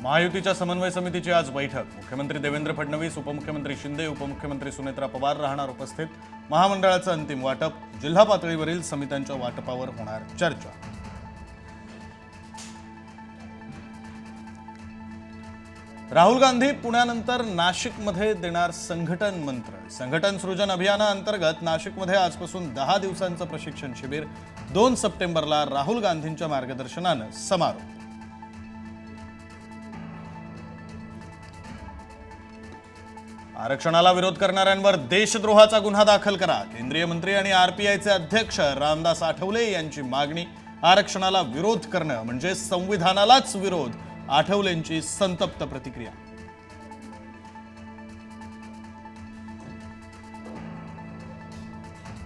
महायुतीच्या समन्वय समितीची आज बैठक। मुख्यमंत्री देवेंद्र फडणवीस, उपमुख्यमंत्री शिंदे, उपमुख्यमंत्री सुनेत्रा पवार राहणार उपस्थित। महामंडळाचं अंतिम वाटप, जिल्हा पातळीवरील समित्यांच्या वाटपावर होणार चर्चा। राहुल गांधी पुण्यानंतर नाशिकमध्ये देणार संघटन मंत्र। संघटन सृजन अभियानाअंतर्गत नाशिकमध्ये आजपासून 10 दिवसांचं प्रशिक्षण शिबिर। 2 सप्टेंबरला राहुल गांधींच्या मार्गदर्शनाने समारोप। आरक्षणाला विरोध करणाऱ्यांवर देशद्रोहाचा गुन्हा दाखल करा। केंद्रीय मंत्री आणि आरपीआयचे अध्यक्ष रामदास आठवले यांची मागणी। आरक्षणाला विरोध करणं म्हणजे संविधानालाच विरोध, आठवलेंची संतप्त प्रतिक्रिया।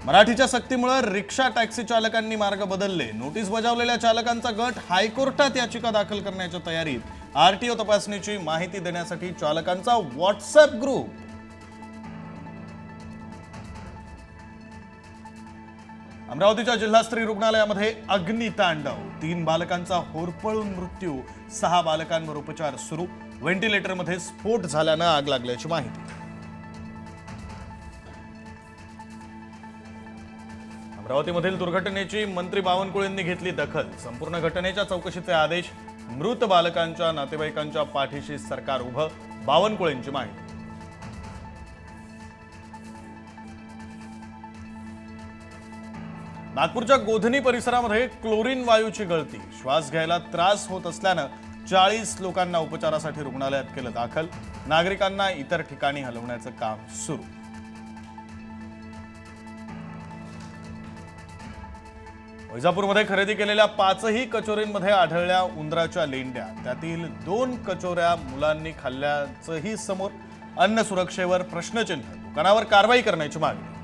मराठीच्या सक्तीमुळे रिक्षा टॅक्सी चालकांनी मार्ग बदलले। नोटीस बजावलेल्या चालकांचा गट हायकोर्टात याचिका दाखल करण्याच्या तयारीत। आरटीओ तपासणीची माहिती देण्यासाठी चालकांचा व्हॉट्सअप ग्रुप। अमरावतीच्या जिल्हा स्त्री रुग्णालयामध्ये अग्नितांडव। 3 बालकांचा होरपळून मृत्यू, 6 बालकांवर उपचार सुरू। व्हेंटिलेटरमध्ये स्फोट झाल्याने आग लागल्याची माहिती। अमरावतीमधील दुर्घटनेची मंत्री बावनकुळेंनी घेतली दखल। संपूर्ण घटनेच्या चौकशीचे आदेश। मृत बालकांच्या नातेवाईकांच्या पाठीशी सरकार उभं, बावनकुळेंची माहिती। नागपूरच्या गोधनी परिसरामध्ये क्लोरीन वायूची गळती। श्वास घ्यायला त्रास होत असल्याने 40 लोकांना उपचारासाठी रुग्णालयात केलं दाखल। नागरिकांना इतर ठिकाणी हलवण्याचं काम सुरू। वैजापूरमध्ये खरेदी केलेल्या 5ही कचोरींमध्ये आढळल्या उंदराच्या लेंड्या। त्यातील 2 कचोऱ्या मुलांनी खाल्ल्याचंही समोर। अन्न सुरक्षेवर प्रश्नचिन्ह, दुकानावर कारवाई करण्याची मागणी।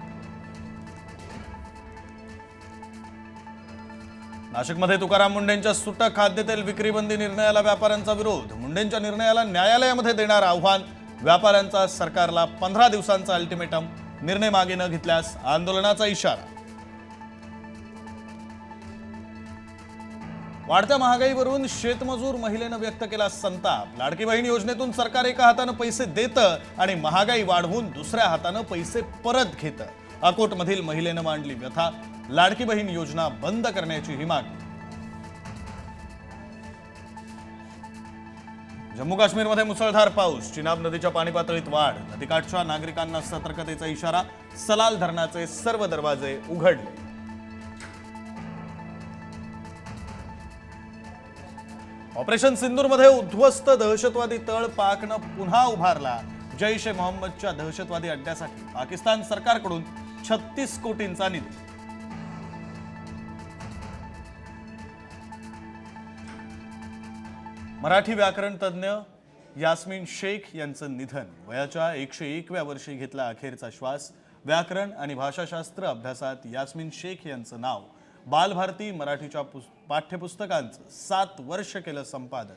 नाशिकमध्ये तुकाराम मुंढेंच्या सुटं खाद्यतेल विक्री बंदी निर्णयाला व्यापाऱ्यांचा विरोध। मुंढेंच्या निर्णयाला न्यायालयामध्ये देणार आव्हान। व्यापाऱ्यांचा सरकारला 15 दिवसांचा अल्टिमेटम। निर्णय मागे न घेतल्यास आंदोलनाचा इशारा। वाढत्या महागाईवरून शेतमजूर महिलेनं व्यक्त केला संताप। लाडकी बहीण योजनेतून सरकार एका हाताने पैसे देतं आणि महागाई वाढवून दुसऱ्या हाताने पैसे परत घेतं। अकोटमधील महिलेनं मांडली व्यथा। लाडकी बहीण योजना बंद करण्याची ही मागणी। जम्मू काश्मीरमध्ये मुसळधार पाऊस। चिनाब नदीच्या पाणी पातळीत वाढ। नदीकाठच्या नागरिकांना सतर्कतेचा इशारा। सलाल धरणाचे सर्व दरवाजे उघडले। ऑपरेशन सिंदूरमध्ये उद्ध्वस्त दहशतवादी तळ पाकनं पुन्हा उभारला। जैश ए मोहम्मदच्या दहशतवादी अड्ड्यासाठी पाकिस्तान सरकारकडून 36 कोटींचा निधी। मराठी व्याकरण तज्ञ यास्मीन शेख यांचं निधन। वयाच्या 101व्या वर्षी घेतला अखेरचा श्वास। व्याकरण आणि भाषाशास्त्र अभ्यासात यास्मीन शेख यांचं नाव। बालभारती मराठीच्या पाठ्यपुस्तकांचं 7 वर्ष केलं संपादन।